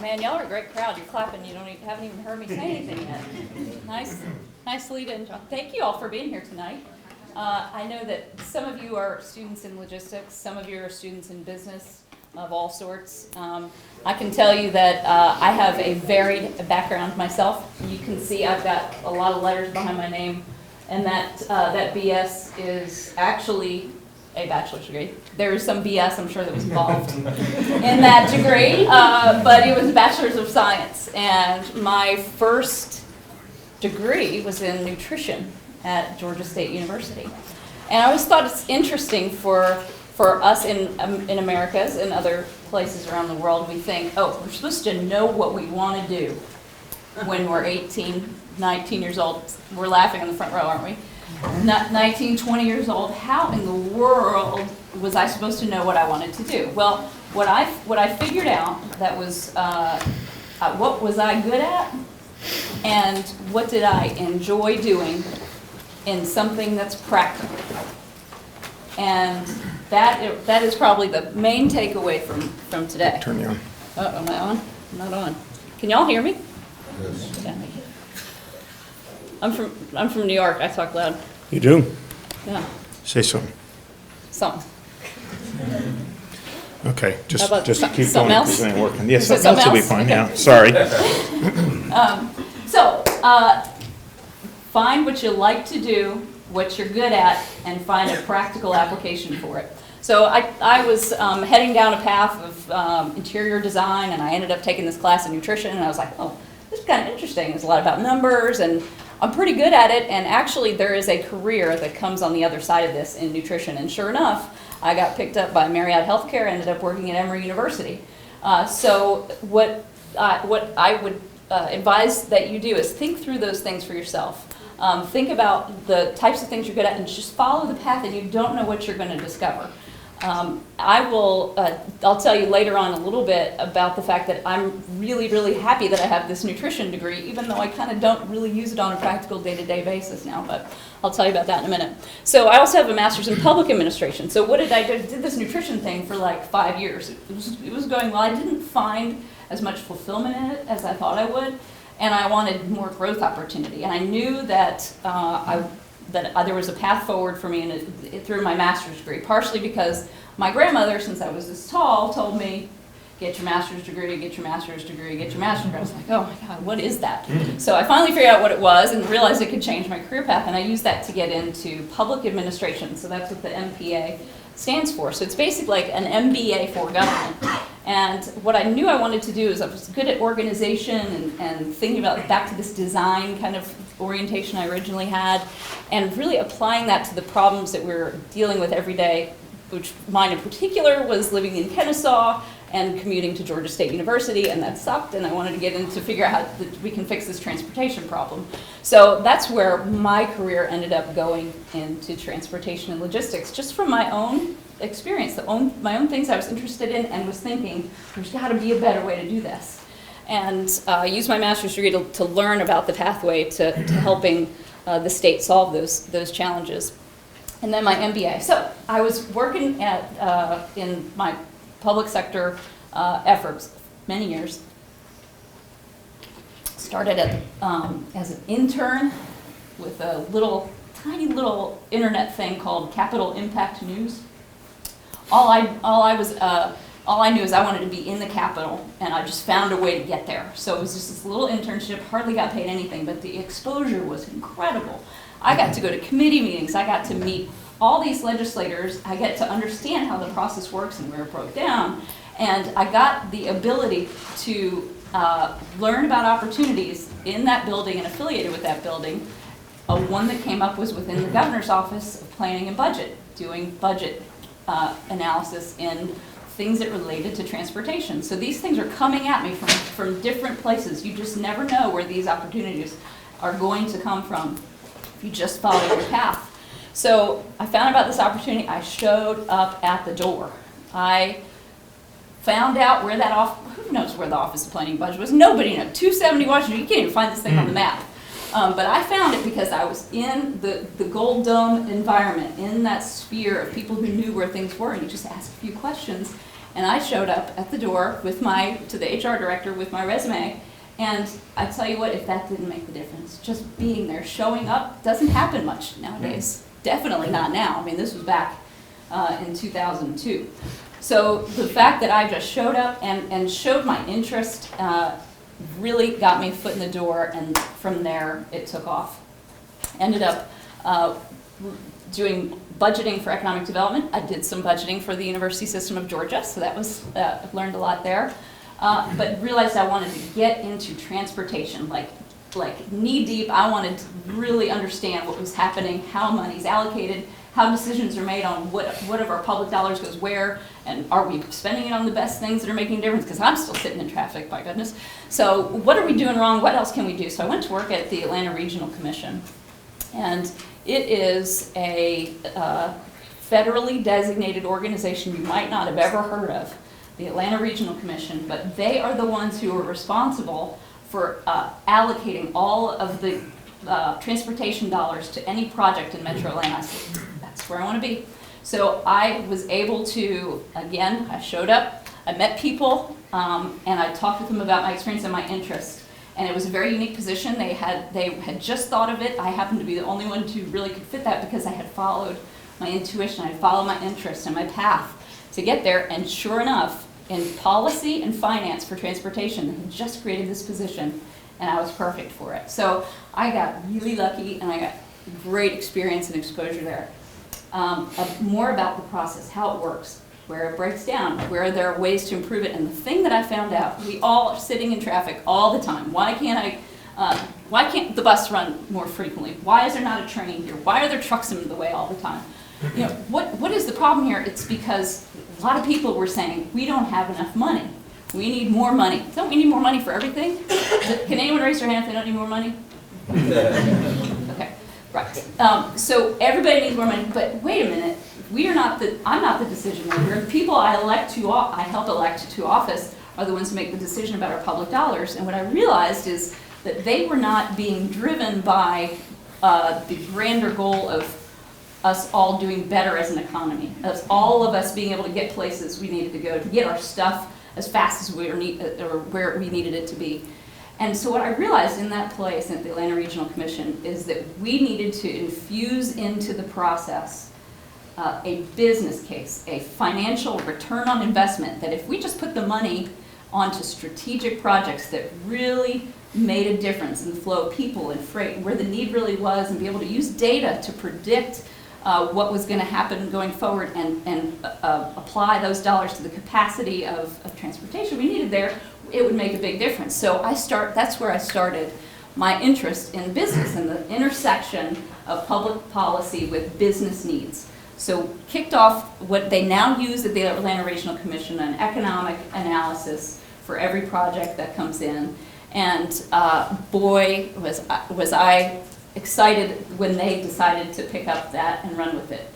Man, y'all are a great crowd. You're clapping. You haven't even heard me say anything yet. Nice lead in, John. Thank you all for being here tonight. I know that some of you are students in logistics. Some of you are students in business of all sorts. I can tell you that I have a varied background myself. You can see I've got a lot of letters behind my name, and that BS is actually a bachelor's degree. There is some BS, I'm sure, that was involved in that degree, but it was a bachelor's of science. And my first degree was in nutrition at Georgia State University. And I always thought it's interesting for us in Americas and other places around the world, we think, oh, we're supposed to know what we want to do when we're 18, 19 years old. We're laughing in the front row, aren't we? 19, 20 years old, how in the world was I supposed to know what I wanted to do? Well, what I figured out that was what was I good at, and what did I enjoy doing in something that's practical. And that is probably the main takeaway from today. Turn you on. Oh, am I on? I'm not on. Can y'all hear me? Yes. Yeah, thank you. I'm from New York. I talk loud. You do? Yeah. Say something. Something. Okay, just How about keep going something else? because it ain't working. Yes, Is it something else will be something fine, else? yeah. Sorry. So, find what you like to do, what you're good at, and find a practical application for it. So I was heading down a path of interior design, and I ended up taking this class in nutrition, and I was like, oh, this is kind of interesting. It's a lot about numbers, and I'm pretty good at it, and actually there is a career that comes on the other side of this in nutrition, and sure enough, I got picked up by Marriott Healthcare, ended up working at Emory University. So what I would advise that you do is think through those things for yourself. Think about the types of things you're good at and just follow the path, and you don't know what you're going to discover. I'll tell you later on a little bit about the fact that I'm really, really happy that I have this nutrition degree, even though I kind of don't really use it on a practical day-to-day basis now, but I'll tell you about that in a minute. So I also have a master's in public administration. So what did I do? I did this nutrition thing for like 5 years. It was going well. I didn't find as much fulfillment in it as I thought I would, and I wanted more growth opportunity. And I knew that there was a path forward for me through my master's degree, partially because my grandmother, since I was this tall, told me, get your master's degree, get your master's degree, get your master's degree. I was like, oh my God, what is that? So I finally figured out what it was and realized it could change my career path, and I used that to get into public administration. So that's what the MPA stands for. So it's basically like an MBA for government. And what I knew I wanted to do is I was good at organization and thinking about back to this design kind of orientation I originally had, and really applying that to the problems that we're dealing with every day, which mine in particular was living in Kennesaw and commuting to Georgia State University, and that sucked, and I wanted to get in to figure out how we can fix this transportation problem. So that's where my career ended up going into transportation and logistics, just from my own experience, my own things I was interested in, and was thinking, there's got to be a better way to do this. And I used my master's degree to learn about the pathway to helping the state solve those challenges. And then my MBA. So I was working in my public sector efforts many years. Started as an intern with a tiny little internet thing called Capital Impact News. All I knew is I wanted to be in the Capitol, and I just found a way to get there. So it was just this little internship, hardly got paid anything, but the exposure was incredible. I got to go to committee meetings. I got to meet all these legislators. I get to understand how the process works and where it broke down. And I got the ability to learn about opportunities in that building and affiliated with that building. One that came up was within the governor's office of planning and budget, doing budget analysis in things that related to transportation. So these things are coming at me from different places. You just never know where these opportunities are going to come from if you just follow your path. So I found about this opportunity. I showed up at the door. I found out where who knows where the Office of Planning and Budget was? Nobody knows. 270 Washington, you can't even find this thing on the map. But I found it because I was in the Gold Dome environment, in that sphere of people who knew where things were, and you just ask a few questions, And I showed up at the door with to the HR director with my resume. And I tell you what, if that didn't make the difference, just being there, showing up, doesn't happen much nowadays. Definitely not now. I mean, this was back in 2002. So the fact that I just showed up and showed my interest really got me a foot in the door, and from there it took off. Ended up doing budgeting for economic development. I did some budgeting for the University System of Georgia, so that was, I've learned a lot there. But realized I wanted to get into transportation, like knee deep. I wanted to really understand what was happening, how money's allocated, how decisions are made on what of our public dollars goes where, and are we spending it on the best things that are making a difference? Because I'm still sitting in traffic, by goodness. So what are we doing wrong? What else can we do? So I went to work at the Atlanta Regional Commission. And it is a federally designated organization you might not have ever heard of, the Atlanta Regional Commission, but they are the ones who are responsible for allocating all of the transportation dollars to any project in Metro Atlanta. I said, that's where I want to be. So I was able to, again, I showed up, I met people, and I talked with them about my experience and my interest. And it was a very unique position. They had just thought of it. I happened to be the only one who really could fit that because I had followed my intuition, I had followed my interest and my path to get there. And sure enough, in policy and finance for transportation, they had just created this position, and I was perfect for it. So I got really lucky, and I got great experience and exposure there. More about the process, how it works, where it breaks down, where there are ways to improve it. And the thing that I found out, we all are sitting in traffic all the time. Why can't the bus run more frequently? Why is there not a train here? Why are there trucks in the way all the time? You know, what is the problem here? It's because a lot of people were saying, we don't have enough money. We need more money. Don't we need more money for everything? Can anyone raise their hand if they don't need more money? Okay, right. So everybody needs more money, but wait a minute. I'm not the decision maker. The people I help elect to office are the ones who make the decision about our public dollars. And what I realized is that they were not being driven by the grander goal of us all doing better as an economy, as all of us being able to get places we needed to go, to get our stuff as fast as or where we needed it to be. And so what I realized in that place at the Atlanta Regional Commission is that we needed to infuse into the process a business case, a financial return on investment, that if we just put the money onto strategic projects that really made a difference in the flow of people and freight, where the need really was, and be able to use data to predict what was going to happen going forward and apply those dollars to the capacity of transportation we needed there, it would make a big difference. So that's where I started my interest in business and the intersection of public policy with business needs. So kicked off what they now use at the Atlanta Regional Commission, an economic analysis for every project that comes in. And boy, was I excited when they decided to pick up that and run with it.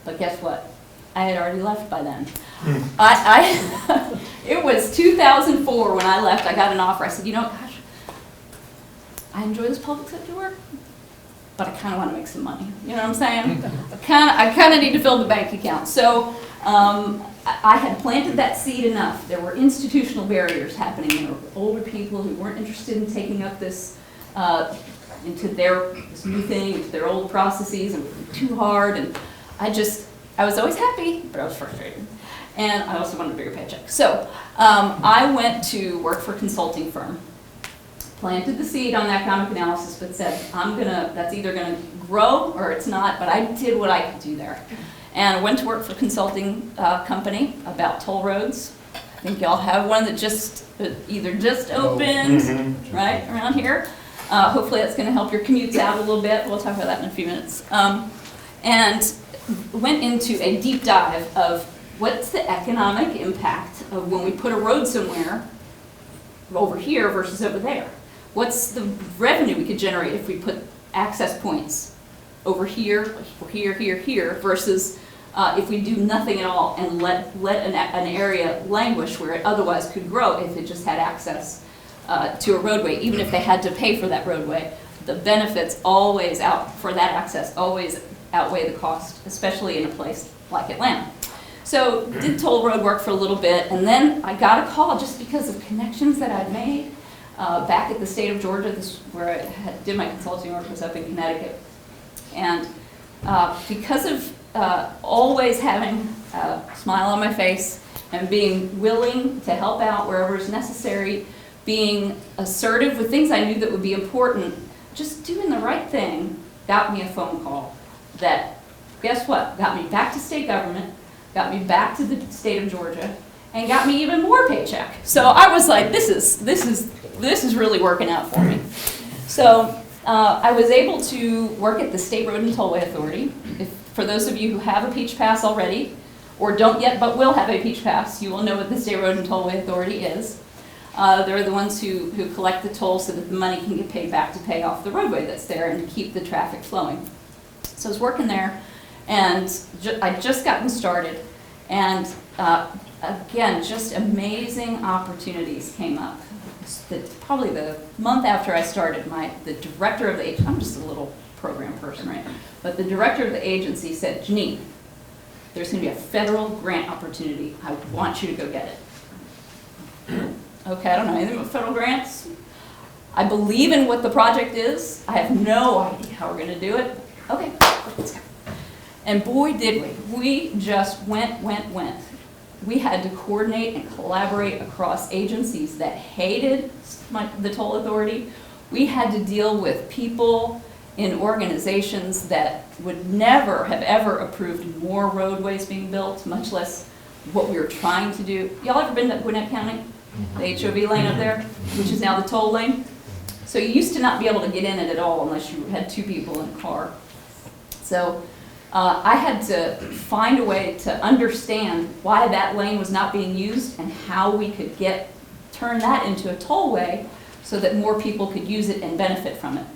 But guess what? I had already left by then. It was 2004 when I left. I got an offer. I said, you know, gosh, I enjoy this public sector work, but I kind of want to make some money. You know what I'm saying? I kind of need to fill the bank account. So I had planted that seed enough. There were institutional barriers happening. There were older people who weren't interested in taking up this this new thing, into their old processes, and too hard. And I was always happy, but I was frustrated. And I also wanted a bigger paycheck. So I went to work for a consulting firm, planted the seed on economic analysis, but said, that's either gonna grow or it's not, but I did what I could do there. And I went to work for a consulting company about toll roads. I think y'all have one that either just opened, right, around here. Hopefully that's gonna help your commutes out a little bit. We'll talk about that in a few minutes. And went into a deep dive of what's the economic impact of when we put a road somewhere over here versus over there. What's the revenue we could generate if we put access points over here, here, versus if we do nothing at all and let an area languish where it otherwise could grow if it just had access to a roadway, even if they had to pay for that roadway. The benefits always for that access always outweigh the cost, especially in a place like Atlanta. So did toll road work for a little bit, and then I got a call just because of connections that I'd made back at the state of Georgia. This where I did my consulting work was up in Connecticut, and because of always having a smile on my face and being willing to help out wherever is necessary, being assertive with things I knew that would be important, just doing the right thing got me a phone call that, guess what, got me back to state government, got me back to the state of Georgia, and got me even more paycheck. So I was like, this is really working out for me. So I was able to work at the State Road and Tollway Authority. For those of you who have a Peach Pass already, or don't yet but will have a Peach Pass, you will know what the State Road and Tollway Authority is. They're the ones who collect the toll so that the money can get paid back to pay off the roadway that's there and to keep the traffic flowing. So I was working there, and I'd just gotten started, and again, just amazing opportunities came up. Probably the month after I started, the director of the agency, I'm just a little program person, right? But the director of the agency said, Jannine, there's going to be a federal grant opportunity. I want you to go get it. Okay, I don't know anything about federal grants. I believe in what the project is. I have no idea how we're going to do it. Okay, let's go. And boy, did we. We just went. We had to coordinate and collaborate across agencies that hated the toll authority. We had to deal with people in organizations that would never have ever approved more roadways being built, much less what we were trying to do. Y'all ever been to Gwinnett County? The HOV lane up there, which is now the toll lane. So you used to not be able to get in it at all unless you had two people in a car. So I had to find a way to understand why that lane was not being used and how we could turn that into a tollway so that more people could use it and benefit from it.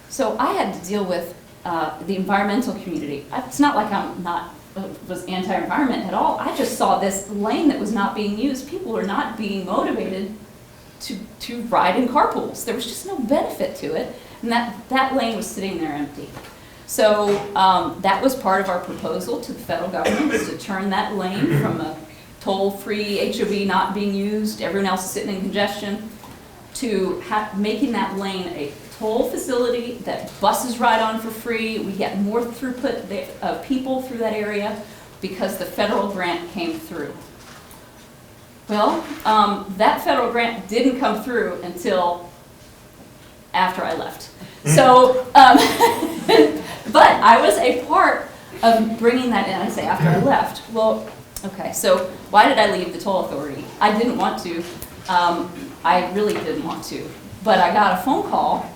So I had to deal with the environmental community. It's not like was anti-environment at all. I just saw this lane that was not being used. People were not being motivated to ride in carpools. There was just no benefit to it, and that lane was sitting there empty. So that was part of our proposal to the federal government, was to turn that lane from a toll-free HOV not being used, everyone else is sitting in congestion, to making that lane a toll facility that buses ride on for free. We get more throughput of people through that area because the federal grant came through. Well, that federal grant didn't come through until after I left. So, but I was a part of bringing that in. I say after I left. Well, okay, so why did I leave the toll authority? I didn't want to. I really didn't want to. But I got a phone call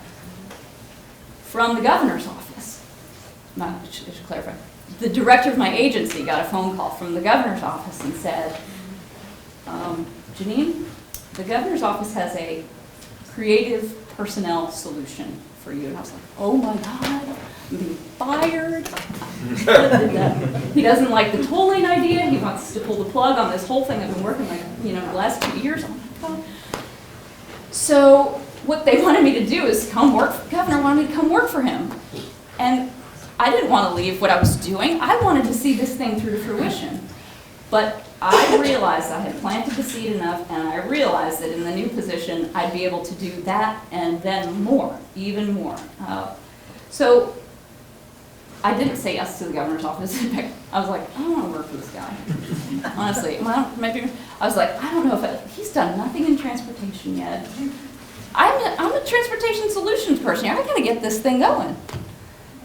from the governor's office. I should clarify. The director of my agency got a phone call from the governor's office and said, Jannine, the governor's office has a creative personnel solution for you. And I was like, oh my God, I'm being fired. He doesn't like the toll lane idea. He wants to pull the plug on this whole thing I've been working the last 2 years. Oh my God. So what they wanted me to do is come work, the governor wanted me to come work for him. And I didn't want to leave what I was doing. I wanted to see this thing through to fruition. But I realized I had planted the seed enough, and I realized that in the new position, I'd be able to do that and then more, even more. So I didn't say yes to the governor's office. In fact, I was like, I don't want to work for this guy. Honestly, I was like, I don't know if he's done nothing in transportation yet. I'm a transportation solutions person here. I got to get this thing going.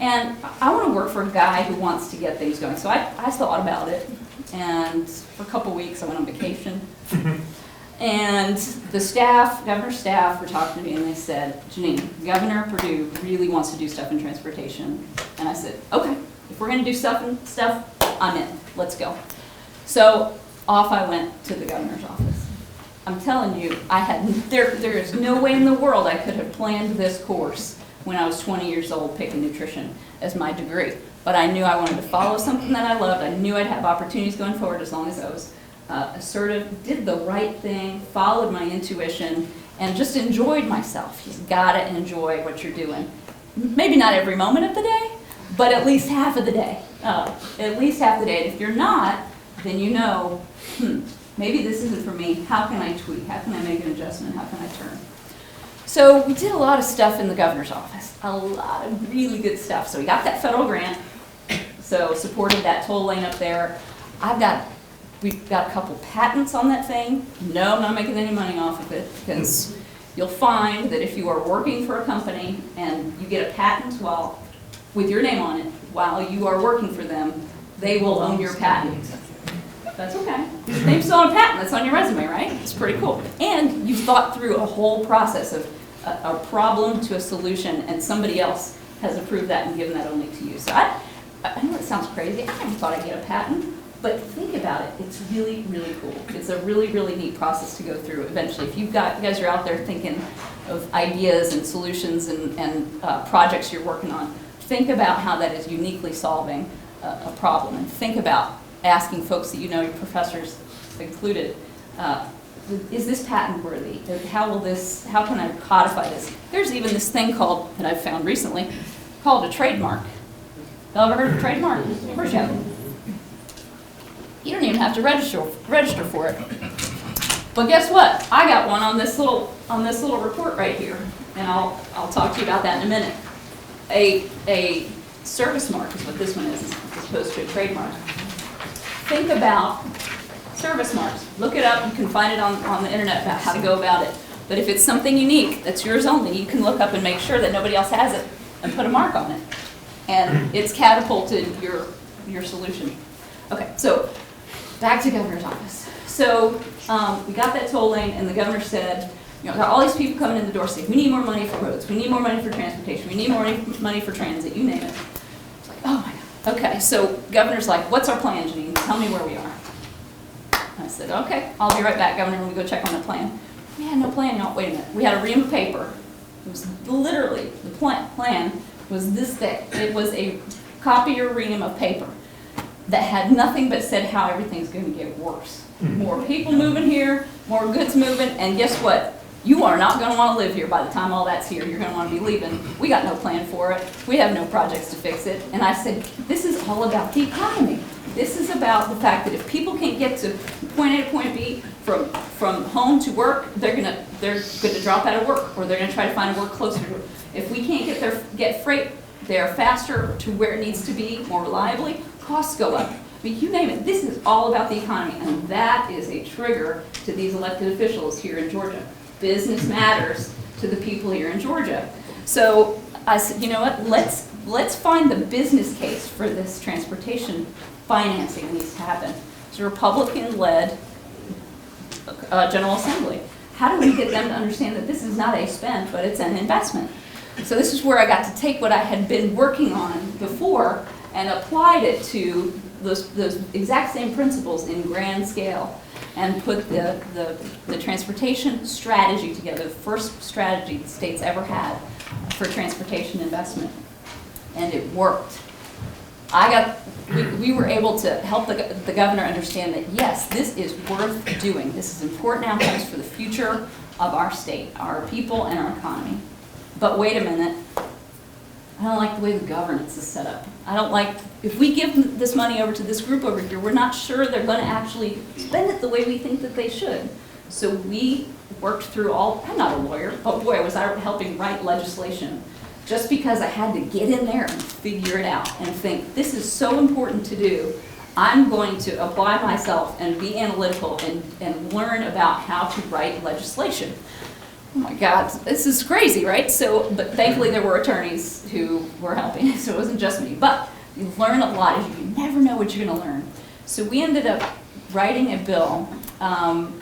And I want to work for a guy who wants to get things going. So I thought about it. And for a couple weeks, I went on vacation. And the governor's staff were talking to me, and they said, Jannine, Governor Perdue really wants to do stuff in transportation. And I said, okay, if we're going to do stuff, I'm in. Let's go. So off I went to the governor's office. I'm telling you, there is no way in the world I could have planned this course when I was 20 years old, picking nutrition as my degree. But I knew I wanted to follow something that I loved. I knew I'd have opportunities going forward as long as I was assertive, did the right thing, followed my intuition, and just enjoyed myself. You've got to enjoy what you're doing. Maybe not every moment of the day, but at least half of the day. At least half the day. And if you're not, then you know, maybe this isn't for me. How can I tweak? How can I make an adjustment? How can I turn? So we did a lot of stuff in the governor's office, a lot of really good stuff. So we got that federal grant, so supported that toll lane up there. We've got a couple patents on that thing. No, I'm not making any money off of it, because you'll find that if you are working for a company and you get a patent with your name on it while you are working for them, they will own your patent. That's okay. Your name's still on a patent. That's on your resume, right? It's pretty cool. And you've thought through a whole process of a problem to a solution, and somebody else has approved that and given that only to you. So I know it sounds crazy. I never thought I'd get a patent, but think about it. It's really, really cool. It's a really, really neat process to go through eventually. If you guys are out there thinking of ideas and solutions and projects you're working on, think about how that is uniquely solving a problem, and think about asking folks that you know, your professors included, is this patent worthy? How can I codify this? There's even this thing that I've found recently, called a trademark. Y'all ever heard of a trademark? Of course you have. You don't even have to register for it. But guess what? I got one on this little report right here, and I'll talk to you about that in a minute. A service mark is what this one is, as opposed to a trademark. Think about service marks. Look it up. You can find it on the internet about how to go about it. But if it's something unique that's yours only, you can look up and make sure that nobody else has it and put a mark on it. And it's catapulted your solution. Okay, so back to governor's office. So we got that toll lane, and the governor said, got all these people coming in the door saying, we need more money for roads, we need more money for transportation, we need more money for transit, you name it. It's like, oh my God. Okay, so governor's like, what's our plan, Jannine? Tell me where we are. I said, okay, I'll be right back, Governor, when we go check on the plan. We had no plan, y'all. Wait a minute. We had a ream of paper. It was literally, the plan was this thick. It was a copier ream of paper that had nothing but said how everything's going to get worse. More people moving here, more goods moving, and guess what? You are not going to want to live here by the time all that's here. You're going to want to be leaving. We got no plan for it. We have no projects to fix it. And I said, this is all about the economy. This is about the fact that if people can't get to point A to point B from home to work, they're going to drop out of work, or they're going to try to find a work closer to it. If we can't get freight there faster to where it needs to be more reliably, costs go up. I mean, you name it. This is all about the economy, and that is a trigger to these elected officials here in Georgia. Business matters to the people here in Georgia. So I said, you know what, let's find the business case for this transportation financing needs to happen. It's a Republican-led General Assembly. How do we get them to understand that this is not a spend, but it's an investment? So this is where I got to take what I had been working on before and applied it to those exact same principles in grand scale, and put the transportation strategy together, the first strategy the state's ever had for transportation investment. And it worked. We were able to help the governor understand that, yes, this is worth doing. This is important outcomes for the future of our state, our people, and our economy. But wait a minute, I don't like the way the governance is set up. I don't like, if we give this money over to this group over here, we're not sure they're going to actually spend it the way we think that they should. So we worked through I'm not a lawyer, but boy, was I helping write legislation, just because I had to get in there and figure it out and think, this is so important to do. I'm going to apply myself and be analytical and learn about how to write legislation. Oh my God, this is crazy, right? But thankfully there were attorneys who were helping, so it wasn't just me. But you learn a lot, as you never know what you're going to learn. So we ended up writing a bill and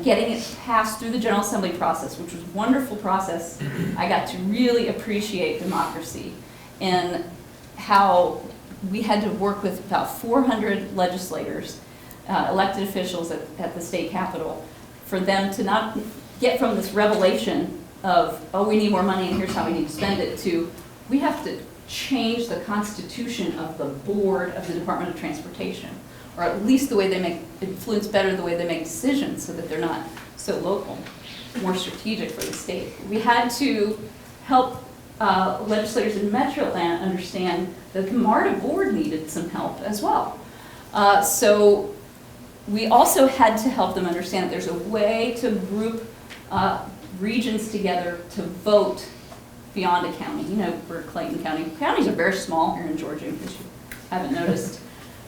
getting it passed through the General Assembly process, which was a wonderful process. I got to really appreciate democracy and how we had to work with about 400 legislators, elected officials at the state capitol, for them to not get from this revelation of, oh, we need more money and here's how we need to spend it, to we have to change the constitution of the board of the Department of Transportation, or at least the way they influence better the way they make decisions so that they're not so local, more strategic for the state. We had to help legislators in Metro Atlanta understand that the MARTA board needed some help as well. So we also had to help them understand that there's a way to group regions together to vote beyond a county. You know, we're Clayton County. Counties are very small here in Georgia, because you haven't noticed.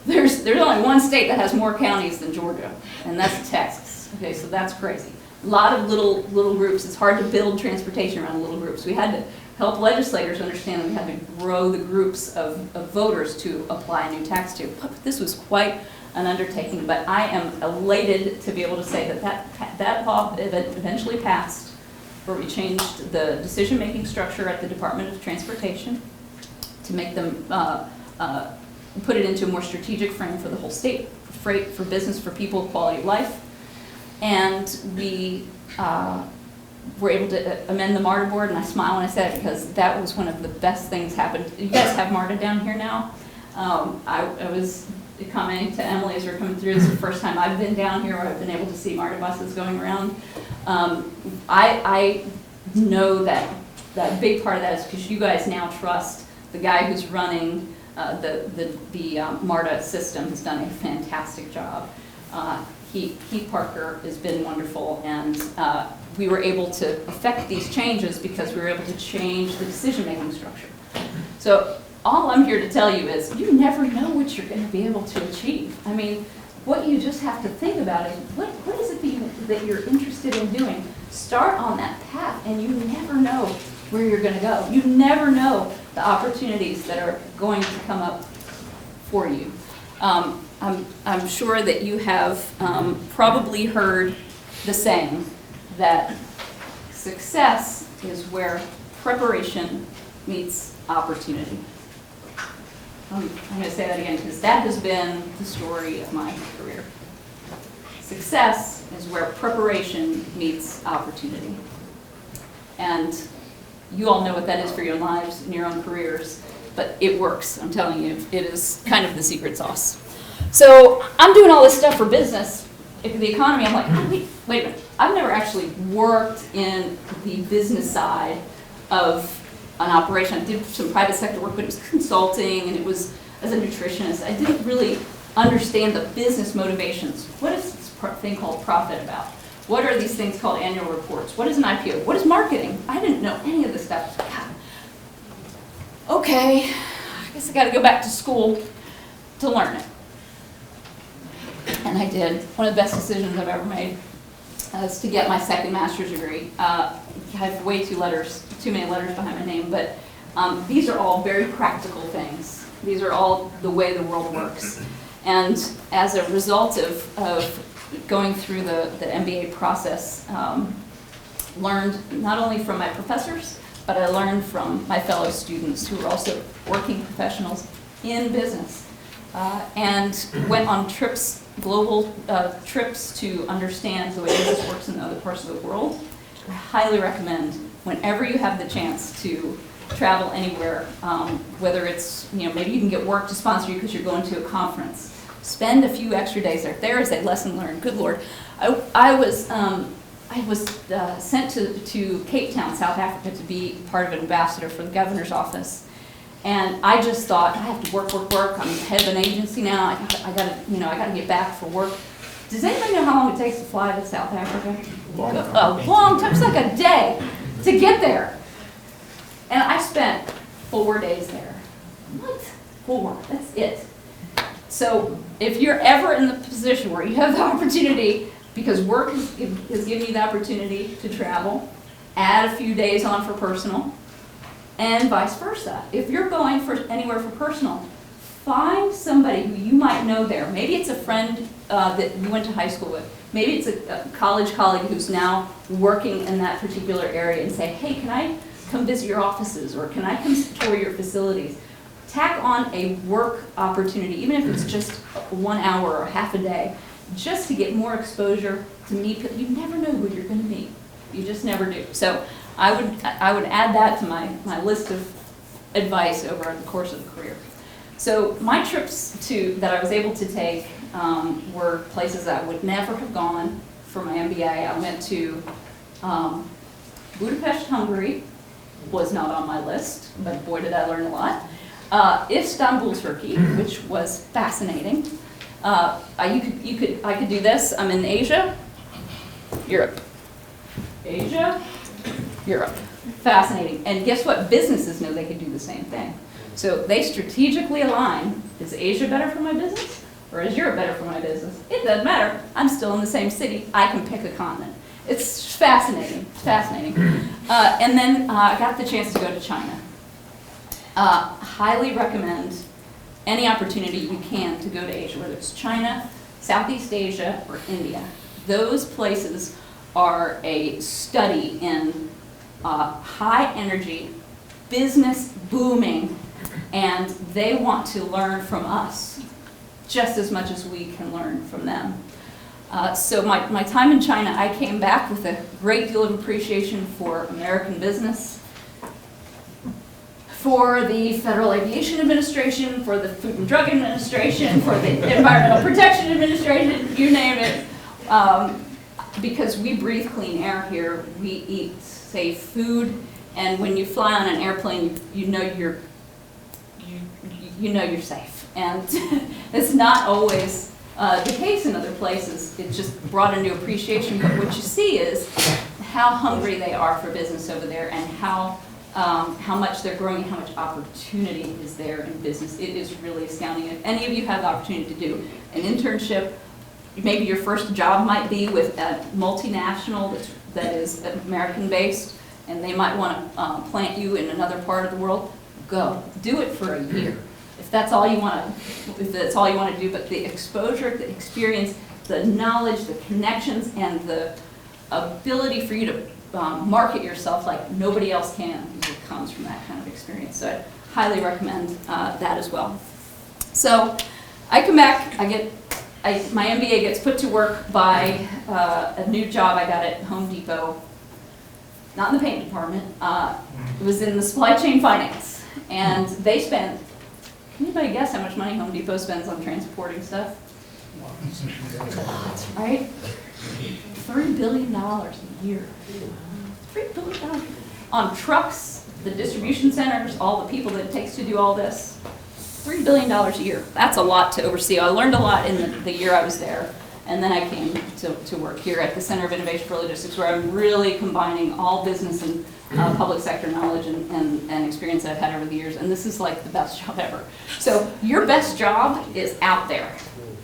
There's only one state that has more counties than Georgia, and that's Texas. Okay, so that's crazy. A lot of little groups. It's hard to build transportation around little groups. We had to help legislators understand that we had to grow the groups of voters to apply a new tax to. But this was quite an undertaking, but I am elated to be able to say that law eventually passed, where we changed the decision-making structure at the Department of Transportation to make them put it into a more strategic frame for the whole state, freight, for business, for people, quality of life. And we were able to amend the MARTA board, and I smile when I say it because that was one of the best things happened. You guys have MARTA down here now. I was commenting to Emily as we were coming through. This is the first time I've been down here where I've been able to see MARTA buses going around. I know that a big part of that is because you guys now trust the guy who's running the MARTA system. Has done a fantastic job. Keith Parker has been wonderful, and we were able to affect these changes because we were able to change the decision-making structure. So all I'm here to tell you is you never know what you're going to be able to achieve. I mean, what you just have to think about is what is it that you're interested in doing? Start on that path, and you never know where you're going to go. You never know the opportunities that are going to come up for you. I'm sure that you have probably heard the saying that success is where preparation meets opportunity. I'm going to say that again because that has been the story of my career. Success is where preparation meets opportunity. And you all know what that is for your lives and your own careers, but it works, I'm telling you. It is kind of the secret sauce. So I'm doing all this stuff for business. If the economy, I'm like, wait a minute. I've never actually worked in the business side of an operation. I did some private sector work, but it was consulting, and it was as a nutritionist. I didn't really understand the business motivations. What is this thing called profit about? What are these things called annual reports? What is an IPO? What is marketing? I didn't know any of this stuff. God. Okay, I guess I got to go back to school to learn it. And I did. One of the best decisions I've ever made is to get my second master's degree. I have way too many letters behind my name, but these are all very practical things. These are all the way the world works. And as a result of going through the MBA process, learned not only from my professors, but I learned from my fellow students who are also working professionals in business. And went on trips, global trips, to understand the way business works in other parts of the world. I highly recommend, whenever you have the chance to travel anywhere, whether it's, maybe you can get work to sponsor you because you're going to a conference. Spend a few extra days there. There is a lesson learned. Good Lord. I was sent to Cape Town, South Africa, to be part of an ambassador for the governor's office. And I just thought, I have to work. I'm head of an agency now. I gotta get back for work. Does anybody know how long it takes to fly to South Africa? Long time. It's like a day to get there. And I spent 4 days there. What? 4? That's it. So if you're ever in the position where you have the opportunity, because work has given you the opportunity to travel, add a few days on for personal, and vice versa. If you're going anywhere for personal, find somebody who you might know there. Maybe it's a friend that you went to high school with. Maybe it's a college colleague who's now working in that particular area, and say, hey, can I come visit your offices, or can I come tour your facilities? Tack on a work opportunity, even if it's just 1 hour or half a day, just to get more exposure to meet people. You never know who you're going to meet. You just never do. So I would add that to my list of advice over the course of the career. So my trips that I was able to take were places that I would never have gone for my MBA. I went to Budapest, Hungary. Was not on my list, but boy did I learn a lot. Istanbul, Turkey, which was fascinating. I could do this. I'm in Asia, Europe. Asia, Europe. Fascinating. And guess what? Businesses know they could do the same thing. So they strategically align. Is Asia better for my business? Or is Europe better for my business? It doesn't matter. I'm still in the same city. I can pick a continent. It's fascinating. It's fascinating. And then I got the chance to go to China. Highly recommend any opportunity you can to go to Asia, whether it's China, Southeast Asia, or India. Those places are a study in high energy, business booming, and they want to learn from us just as much as we can learn from them. So my time in China, I came back with a great deal of appreciation for American business, for the Federal Aviation Administration, for the Food and Drug Administration, for the Environmental Protection Administration, you name it. Because we breathe clean air here, we eat safe food, and when you fly on an airplane, you know you're safe. And it's not always the case in other places. It just brought a new appreciation. But what you see is how hungry they are for business over there, and how much they're growing, and how much opportunity is there in business. It is really astounding. If any of you have the opportunity to do an internship, maybe your first job might be with a multinational that is American-based, and they might want to plant you in another part of the world. Go do it for a year, if that's all you want to. If that's all you want to do, but the exposure, the experience, the knowledge, the connections, and the ability for you to market yourself like nobody else can, is what comes from that kind of experience. So I highly recommend that as well. So I come back, my MBA gets put to work by a new job I got at Home Depot, not in the paint department. It was in the supply chain finance. And they spent, can anybody guess how much money Home Depot spends on transporting stuff? Lots, right? $3 billion a year. $3 billion. On trucks, the distribution centers, all the people that it takes to do all this. $3 billion a year. That's a lot to oversee. I learned a lot in the year I was there. And then I came to work here at the Center of Innovation for Logistics, where I'm really combining all business and public sector knowledge and experience that I've had over the years. And this is like the best job ever. So your best job is out there.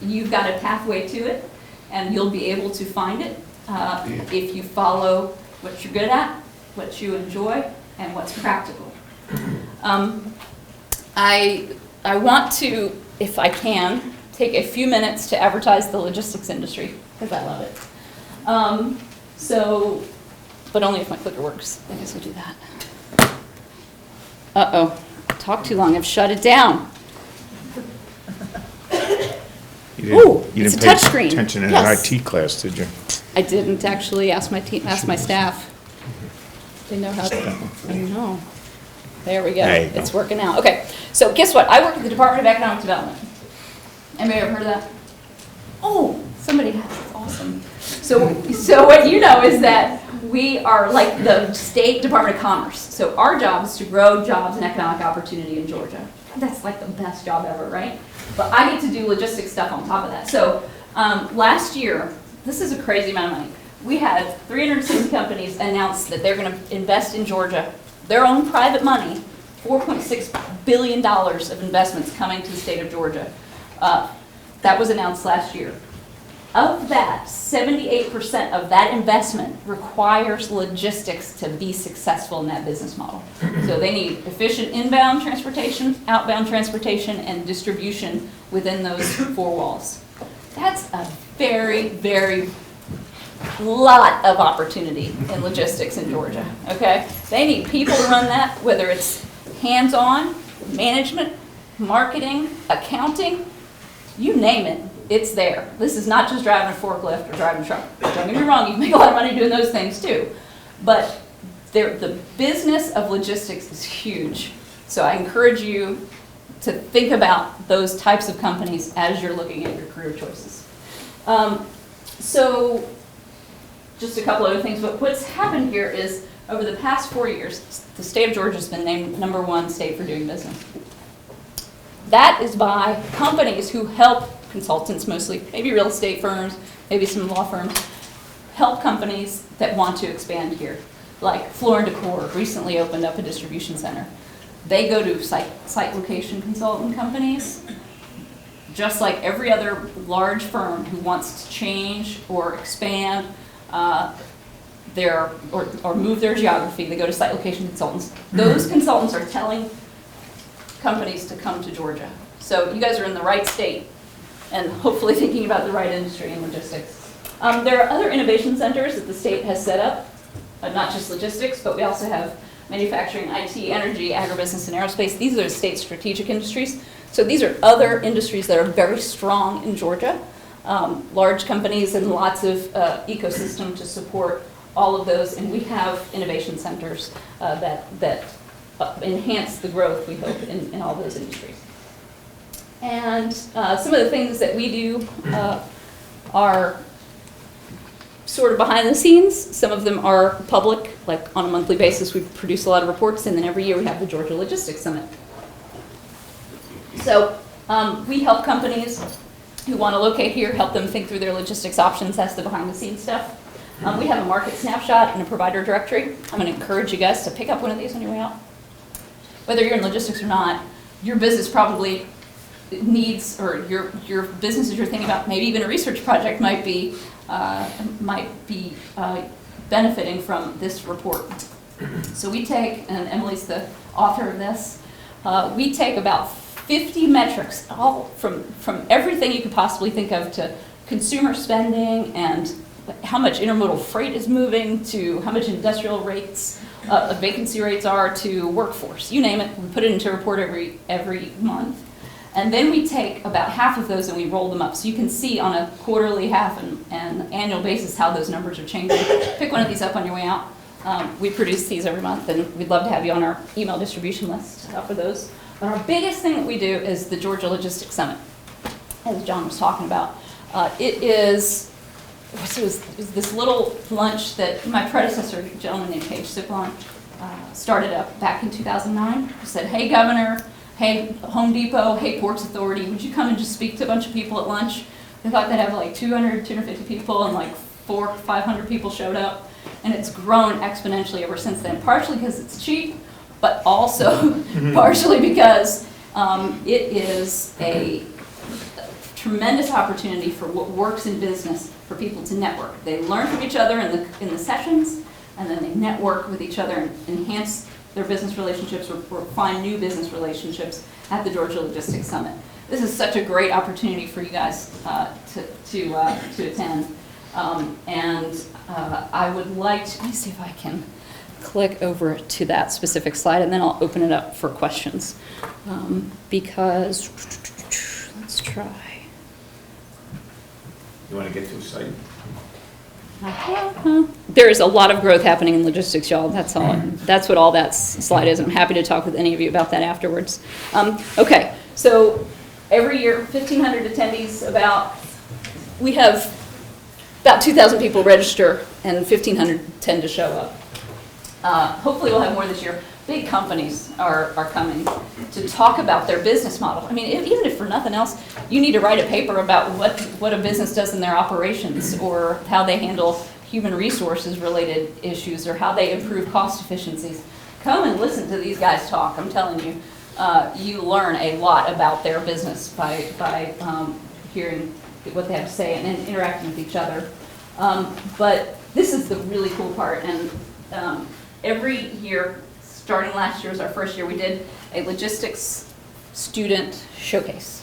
You've got a pathway to it, and you'll be able to find it if you follow what you're good at, what you enjoy, and what's practical. I want to, if I can, take a few minutes to advertise the logistics industry, because I love it. But only if my clicker works. I guess we'll do that. Uh-oh, talked too long, I've shut it down. Ooh, You it's a didn't pay touchscreen. attention in Yes. an IT class, did you? I didn't actually ask my staff. They know how to, I know. There we go. There you go. It's working out. Okay, so guess what? I work at the Department of Economic Development. Anybody ever heard of that? Oh, somebody has. That's awesome. So what you know is that we are like the State Department of Commerce. So our job is to grow jobs and economic opportunity in Georgia. That's like the best job ever, right? But I get to do logistics stuff on top of that. So last year, this is a crazy amount of money. We had 360 companies announce that they're going to invest in Georgia, their own private money, $4.6 billion of investments coming to the state of Georgia. That was announced last year. Of that, 78% of that investment requires logistics to be successful in that business model. So they need efficient inbound transportation, outbound transportation, and distribution within those four walls. That's a very, very lot of opportunity in logistics in Georgia, okay? They need people to run that, whether it's hands-on, management, marketing, accounting, you name it, it's there. This is not just driving a forklift or driving a truck. Don't get me wrong, you can make a lot of money doing those things too. But the business of logistics is huge. So I encourage you to think about those types of companies as you're looking at your career choices. So just a couple other things, but what's happened here is over the past 4 years, the state of Georgia has been named #1 state for doing business. That is by companies who help consultants mostly, maybe real estate firms, maybe some law firms, help companies that want to expand here. Like Floor & Decor recently opened up a distribution center. They go to site location consultant companies, just like every other large firm who wants to change or expand or move their geography. They go to site location consultants. Those consultants are telling companies to come to Georgia. So you guys are in the right state and hopefully thinking about the right industry and logistics. There are other innovation centers that the state has set up, not just logistics, but we also have manufacturing, IT, energy, agribusiness, and aerospace. These are the state's strategic industries. So these are other industries that are very strong in Georgia. Large companies and lots of ecosystem to support all of those. And we have innovation centers that enhance the growth, we hope, in all those industries. And some of the things that we do are sort of behind the scenes. Some of them are public, like on a monthly basis we produce a lot of reports, and then every year we have the Georgia Logistics Summit. So we help companies who want to locate here, help them think through their logistics options. That's the behind the scenes stuff. We have a market snapshot and a provider directory. I'm going to encourage you guys to pick up one of these on your way out. Whether you're in logistics or not, your business probably needs, or your businesses you're thinking about, maybe even a research project might be benefiting from this report. So we take, and Emily's the author of this, we take about 50 metrics, all from everything you could possibly think of, to consumer spending and how much intermodal freight is moving, to how much industrial rates, vacancy rates are, to workforce. You name it, we put it into a report every month. And then we take about half of those and we roll them up. So you can see on a quarterly, half, and annual basis how those numbers are changing. Pick one of these up on your way out. We produce these every month, and we'd love to have you on our email distribution list for those. But our biggest thing that we do is the Georgia Logistics Summit, as John was talking about. It was this little lunch that my predecessor, a gentleman named Paige Siplon, started up back in 2009. He said, "Hey, Governor, hey, Home Depot, hey, Ports Authority, would you come and just speak to a bunch of people at lunch?" They thought they'd have like 200, 250 people, and like 400 or 500 people showed up. And it's grown exponentially ever since then, partially because it's cheap, but also partially because it is a tremendous opportunity for what works in business for people to network. They learn from each other in the sessions, and then they network with each other and enhance their business relationships or find new business relationships at the Georgia Logistics Summit. This is such a great opportunity for you guys to attend. I would like to, let me see if I can click over to that specific slide, and then I'll open it up for questions. Because, let's try. You want to get too excited? There is a lot of growth happening in logistics, y'all. That's all. That's what all that slide is. I'm happy to talk with any of you about that afterwards. Okay, so every year, 1,500 attendees. We have about 2,000 people register, and 1,500 tend to show up. Hopefully, we'll have more this year. Big companies are coming to talk about their business model. I mean, even if for nothing else, you need to write a paper about what a business does in their operations, or how they handle human resources related issues, or how they improve cost efficiencies. Come and listen to these guys talk. I'm telling you, you learn a lot about their business by hearing what they have to say and interacting with each other. But this is the really cool part, and every year, starting last year was our first year, we did a logistics student showcase.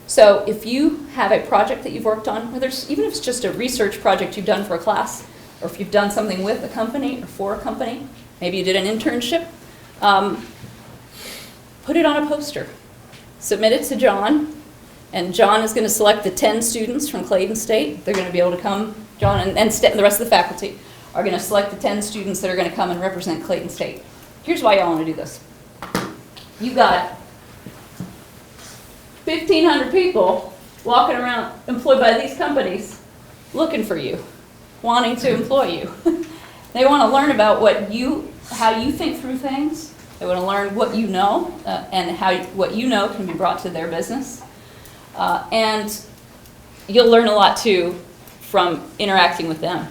So if you have a project that you've worked on, even if it's just a research project you've done for a class, or if you've done something with a company or for a company, maybe you did an internship, put it on a poster. Submit it to John, and John is going to select the 10 students from Clayton State. They're going to be able to come, John and the rest of the faculty are going to select the 10 students that are going to come and represent Clayton State. Here's why y'all want to do this. You got 1,500 people walking around employed by these companies looking for you, wanting to employ you. They want to learn about how you think through things. They want to learn what you know, and how what you know can be brought to their business. And you'll learn a lot too from interacting with them.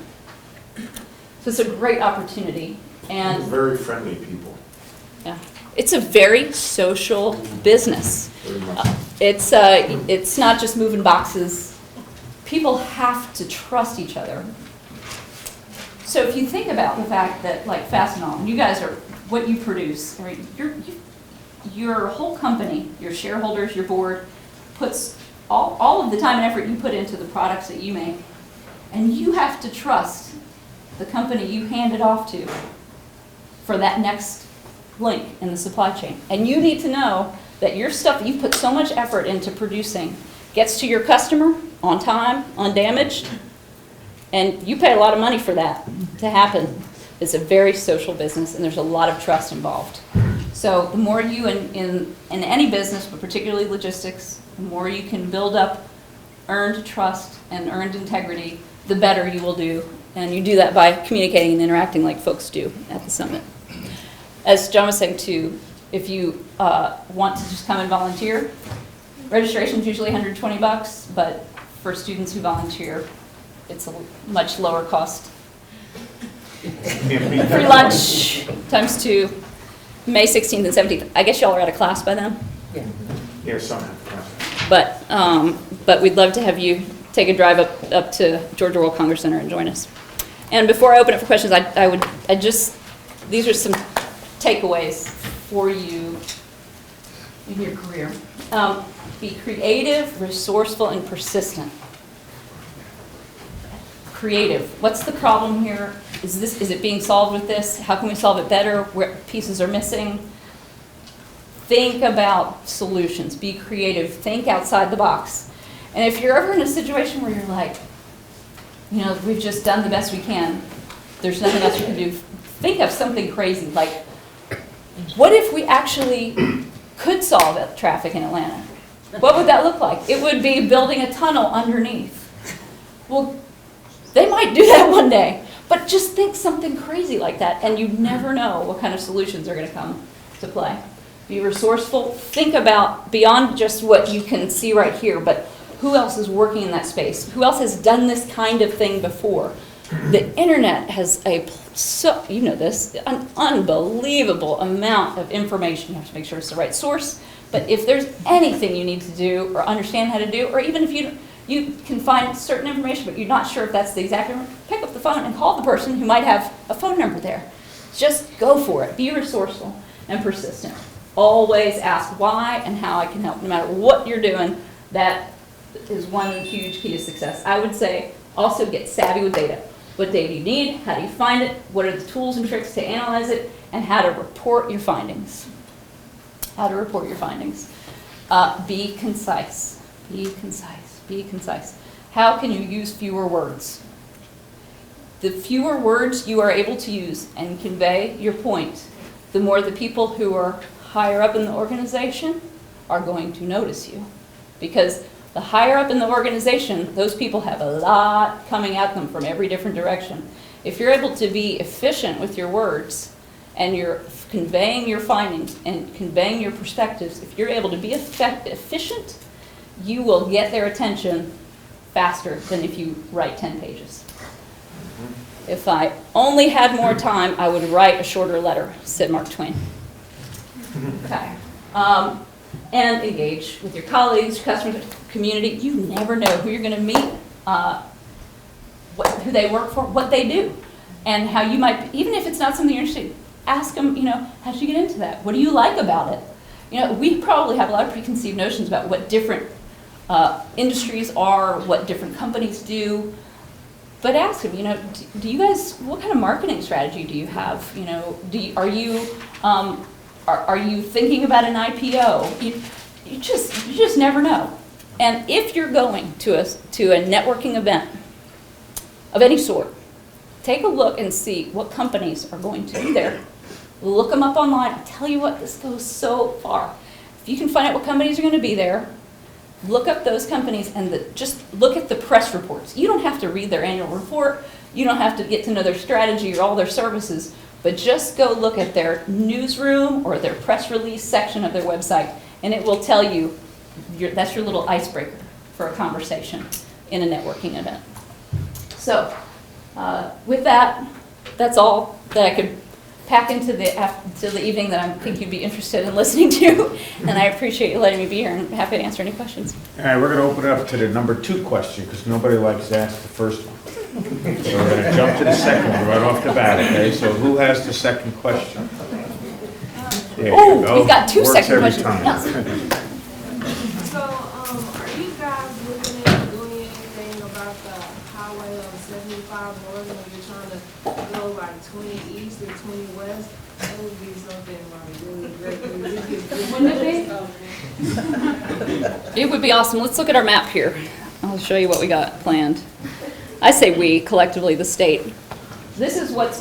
So it's a great opportunity, and Very friendly people. yeah, it's a very social business. Very much. It's not just moving boxes. People have to trust each other. So if you think about the fact that, like Fastenal, you guys are what you produce. I mean, your whole company, your shareholders, your board, puts all of the time and effort you put into the products that you make, and you have to trust the company you hand it off to for that next link in the supply chain. And you need to know that your stuff that you've put so much effort into producing gets to your customer on time, undamaged, and you pay a lot of money for that to happen. It's a very social business, and there's a lot of trust involved. So the more you, in any business, but particularly logistics, the more you can build up earned trust and earned integrity, the better you will do. And you do that by communicating and interacting like folks do at the summit. As John was saying too, if you want to just come and volunteer, registration is usually $120, but for students who volunteer, it's a much lower cost. Free lunch times 2, May 16th and 17th. I guess y'all are out of class by then. Yeah, some have. But we'd love to have you take a drive up to Georgia World Congress Center and join us. And before I open it for questions, these are some takeaways for you in your career. Be creative, resourceful, and persistent. Creative. What's the problem here? Is it being solved with this? How can we solve it better? Where pieces are missing? Think about solutions. Be creative. Think outside the box. And if you're ever in a situation where you're like, we've just done the best we can, there's nothing else we can do, think of something crazy. Like, what if we actually could solve traffic in Atlanta? What would that look like? It would be building a tunnel underneath. Well, they might do that one day, but just think something crazy like that, and you never know what kind of solutions are going to come to play. Be resourceful. Think about beyond just what you can see right here, but who else is working in that space? Who else has done this kind of thing before? The internet has an unbelievable amount of information. You have to make sure it's the right source, but if there's anything you need to do or understand how to do, or even if you can find certain information, but you're not sure if that's the exact number, pick up the phone and call the person who might have a phone number there. Just go for it. Be resourceful and persistent. Always ask why and how I can help. No matter what you're doing, that is one huge key to success. I would say also get savvy with data. What data you need, how do you find it, what are the tools and tricks to analyze it, and how to report your findings. How to report your findings. Be concise. Be concise. Be concise. How can you use fewer words? The fewer words you are able to use and convey your point, the more the people who are higher up in the organization are going to notice you. Because the higher up in the organization, those people have a lot coming at them from every different direction. If you're able to be efficient with your words and you're conveying your findings and conveying your perspectives, if you're able to be efficient, you will get their attention faster than if you write 10 pages. If I only had more time, I would write a shorter letter, said Mark Twain. Okay. And engage with your colleagues, customers, community. You never know who you're going to meet, who they work for, what they do, and how you might, even if it's not something you're interested in, ask them, how did you get into that? What do you like about it? We probably have a lot of preconceived notions about what different industries are, what different companies do, but ask them, do you guys, what kind of marketing strategy do you have? Are you thinking about an IPO? You just never know. And if you're going to a networking event of any sort, take a look and see what companies are going to be there. Look them up online. I tell you what, this goes so far. If you can find out what companies are going to be there, look up those companies and just look at the press reports. You don't have to read their annual report. You don't have to get to know their strategy or all their services, but just go look at their newsroom or their press release section of their website, and it will tell you, that's your little icebreaker for a conversation. in a networking event. So with that, that's all that I could pack into the evening that I think you'd be interested in listening to. And I appreciate you letting me be here and happy to answer any questions. All right, we're going to open it up to the number 2 question, because nobody likes to ask the first one. So we're going to jump to the second one right off the bat, okay? So who has the second question? There you Oh, go. we've got 2 Works second every questions. time. Yes. So, are you guys looking at doing anything about the highway on 75 north when you're trying to go like 20 east and 20 west? That would be something like really great. It would be awesome. Let's look at our map here. I'll show you what we got planned. I say we, collectively the state. This is what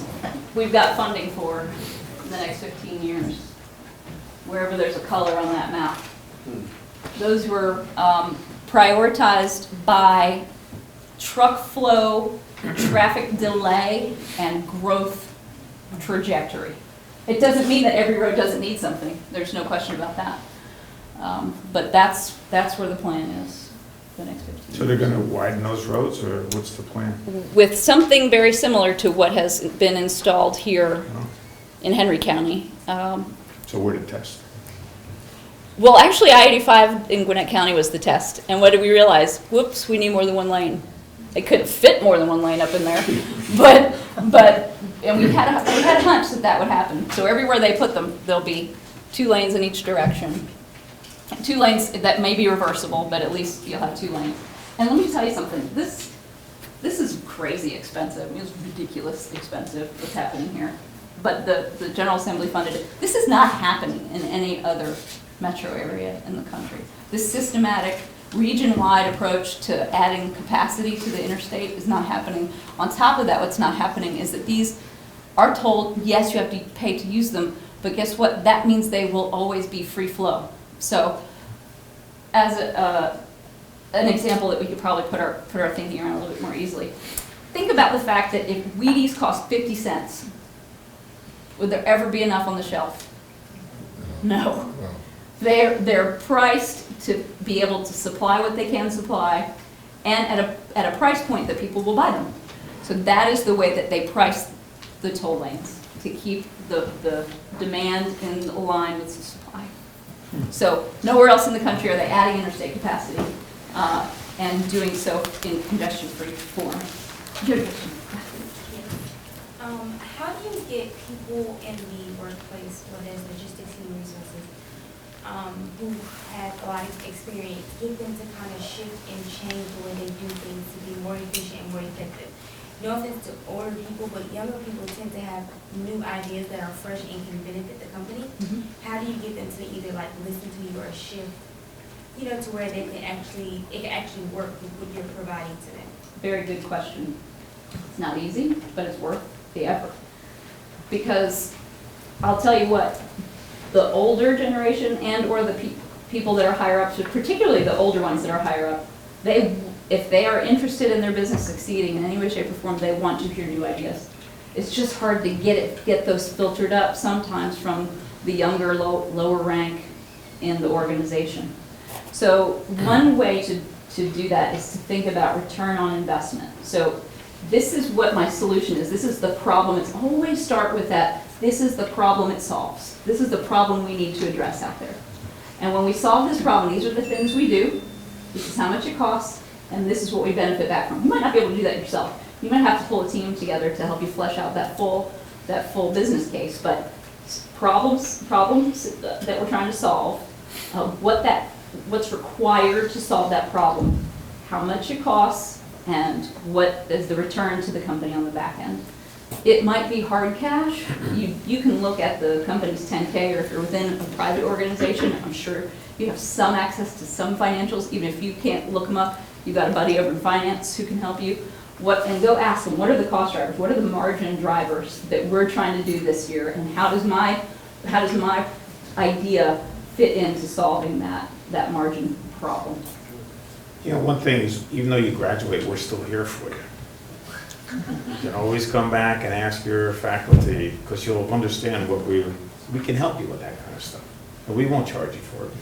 we've got funding for in the next 15 years, wherever there's a color on that map. Those were prioritized by truck flow, traffic delay, and growth trajectory. It doesn't mean that every road doesn't need something. There's no question about that. But that's where the plan is for the next 15 years. So they're going to widen those roads, or what's the plan? With something very similar to what has been installed here in Henry County. So we're to test. Well, actually, I-85 in Gwinnett County was the test. And what did we realize? Whoops, we need more than one lane. They couldn't fit more than one lane up in there. And we had a hunch that that would happen. So everywhere they put them, there'll be 2 lanes in each direction. 2 lanes that may be reversible, but at least you'll have 2 lanes. And let me tell you something. This is crazy expensive. I mean, it's ridiculously expensive what's happening here. But the General Assembly funded it. This is not happening in any other metro area in the country. This systematic, region-wide approach to adding capacity to the interstate is not happening. On top of that, what's not happening is that these are told, yes, you have to pay to use them, but guess what? That means they will always be free flow. So as an example that we could probably put our thinking around a little bit more easily, think about the fact that if Wheaties cost 50 cents, would there ever be enough on the shelf? No. They're priced to be able to supply what they can supply, and at a price point that people will buy them. So that is the way that they price the toll lanes, to keep the demand in line with the supply. So nowhere else in the country are they adding interstate capacity and doing so in congestion-free form. Good question. How do you get people in the workplace, whether it's logistics and resources, who have a lot of experience, get them to kind of shift and change the way they do things to be more efficient and more effective? No offense to older people, but younger people tend to have new ideas that are fresh and can benefit the company. Mm-hmm. How do you get them to either like listen to you or shift, to where they can it can actually work with what you're providing to them? Very good question. It's not easy, but it's worth the effort. Because I'll tell you what, the older generation and or the people that are higher up, so particularly the older ones that are higher up, if they are interested in their business succeeding in any way, shape, or form, they want to hear new ideas. It's just hard to get those filtered up sometimes from the younger, lower rank in the organization. So one way to do that is to think about return on investment. So this is what my solution is. This is the problem. It's always start with that. This is the problem it solves. This is the problem we need to address out there. And when we solve this problem, these are the things we do. This is how much it costs, and this is what we benefit back from. You might not be able to do that yourself. You might have to pull a team together to help you flesh out that full business case. But problems that we're trying to solve, what's required to solve that problem, how much it costs, and what is the return to the company on the back end. It might be hard cash. You can look at the company's 10K, or if you're within a private organization, I'm sure you have some access to some financials. Even if you can't look them up, you've got a buddy over in finance who can help you. And go ask them, what are the cost drivers? What are the margin drivers that we're trying to do this year? And how does my idea fit into solving that margin problem? One thing is, even though you graduate, we're still here for you. You can always come back and ask your faculty, because you'll understand we can help you with that kind of stuff. But we won't charge you for it.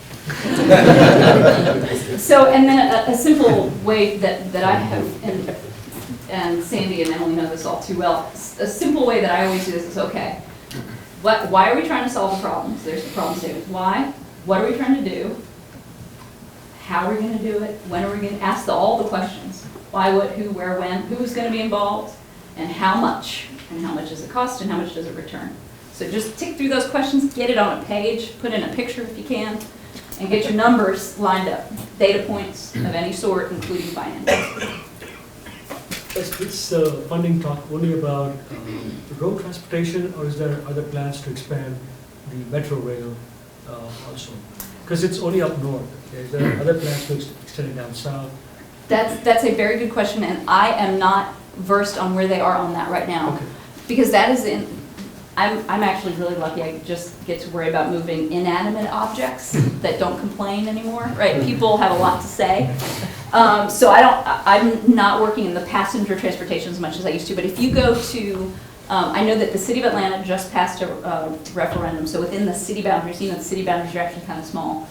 So, and then a simple way that I have, and Sandy and Emily know this all too well, a simple way that I always do this is, okay, why are we trying to solve the problems? There's the problem statement. Why? What are we trying to do? How are we going to do it? When are we going to ask all the questions? Why, what, who, where, when, who's going to be involved, and how much? And how much does it cost, and how much does it return? So just tick through those questions, get it on a page, put in a picture if you can, and get your numbers lined up. Data points of any sort, including finances. Is this funding talk only about road transportation, or is there other plans to expand the metro rail also? Because it's only up north. Okay? Is there other plans to extend it down south? That's a very good question, and I am not versed on where they are on that right now. Okay. Because that is in, I'm actually really lucky. I just get to worry about moving inanimate objects that don't complain anymore, right? People have a lot to say. So I'm not working in the passenger transportation as much as I used to, but if you go to, I know that the city of Atlanta just passed a referendum, so within the city boundaries, the city boundaries are actually kind of small.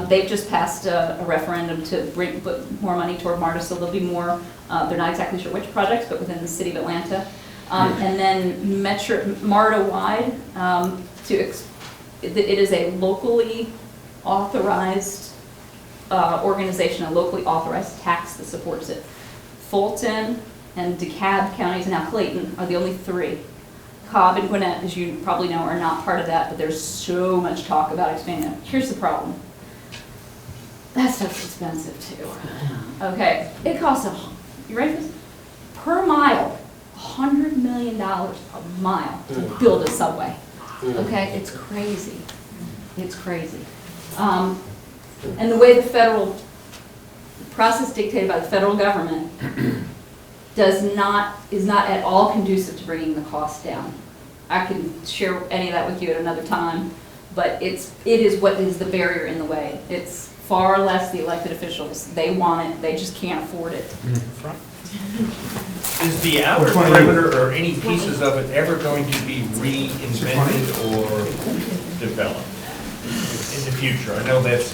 They've just passed a referendum to put more money toward MARTA, so there'll be more, they're not exactly sure which projects, but within the city of Atlanta. And then MARTA-wide, it is a locally authorized organization, a locally authorized tax that supports it. Fulton and DeKalb counties, and now Clayton, are the only three. Cobb and Gwinnett, as you probably know, are not part of that, but there's so much talk about expanding it. Here's the problem. That stuff's expensive too. Okay, it costs you ready for this? Per mile, $100 million a mile to build a subway. Okay, it's crazy. It's crazy. And the way the federal process dictated by the federal government is not at all conducive to bringing the cost down. I can share any of that with you at another time, but it is what is the barrier in the way. It's far less the elected officials. They want it, they just can't afford it. Is the outer perimeter or any pieces of it ever going to be reinvented or developed in the future? I know that's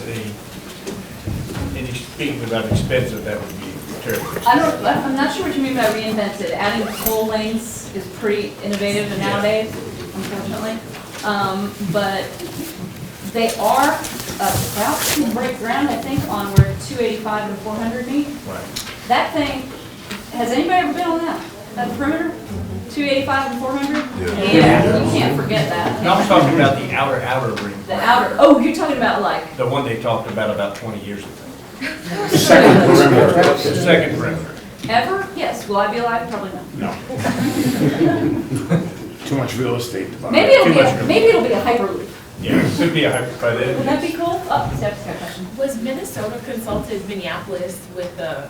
speaking about expensive, that would be terrible. I'm not sure what you mean by reinvented. Adding toll lanes is pretty innovative nowadays, unfortunately. But they are about to break ground, I think, on where 285 and 400 meet. Right. That thing, has anybody ever been on that perimeter? 285 and 400? Yeah. You can't forget that. No, I'm talking about the outer ring. The outer, oh, you're talking about like, The one they talked about 20 years ago. The second perimeter. The second perimeter. ever? Yes. Will I be alive? Probably not. No. Too much real estate to buy. Maybe it'll be a hyperloop. Yeah, it could be a hyper by then. Would that be cool? Oh, Steph's got a question. Was Minnesota consulted Minneapolis with the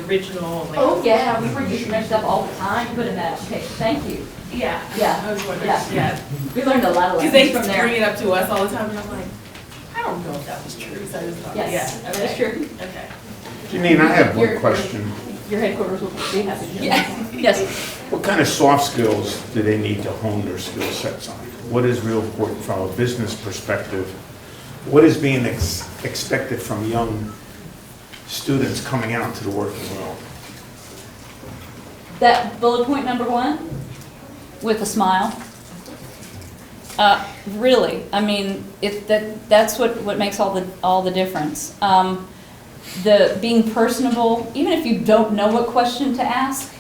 original? Like, Oh, yeah, we were getting mixed up all the time. Put in that. Okay, thank you. yeah. Yeah. I was wondering. Yeah. Yeah. We learned a lot of Because lessons they from there. bring it up to us all the time, and I'm like, I don't know if that was true. So I just thought, Yes, yeah, okay. that's true. Okay. Jannine, I have Your- one question. Your headquarters will be happy to hear. Yeah. Yes. What kind of soft skills do they need to hone their skill sets on? What is real important from a business perspective? What is being expected from young students coming out to the working world? That bullet point number 1, with a smile. Really, I mean, that's what makes all the difference. The being personable, even if you don't know what question to ask,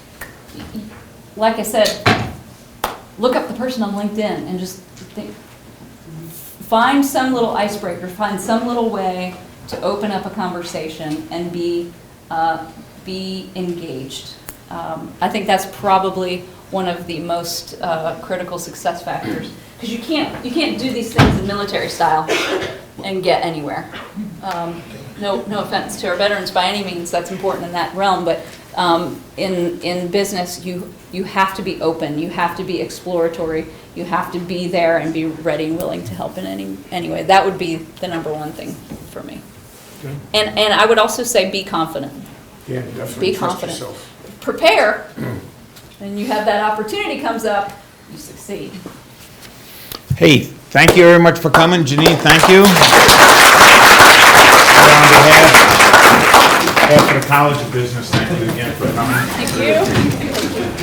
like I said, look up the person on LinkedIn and just think, find some little icebreaker, find some little way to open up a conversation and be engaged. I think that's probably one of the most critical success factors, because you can't do these things in military style and get anywhere. No offense to our veterans by any means, that's important in that realm, but in business, you have to be open, you have to be exploratory, you have to be there and be ready and willing to help in any way. That would be the number one thing for me. Okay. And I would also say be confident. Yeah, definitely. Be Trust confident. yourself. Prepare, and you have that opportunity comes up, you succeed. Hey, Thank you very much for coming. Jannine, thank you. On behalf of the College of Business, thank you again for coming. Thank you.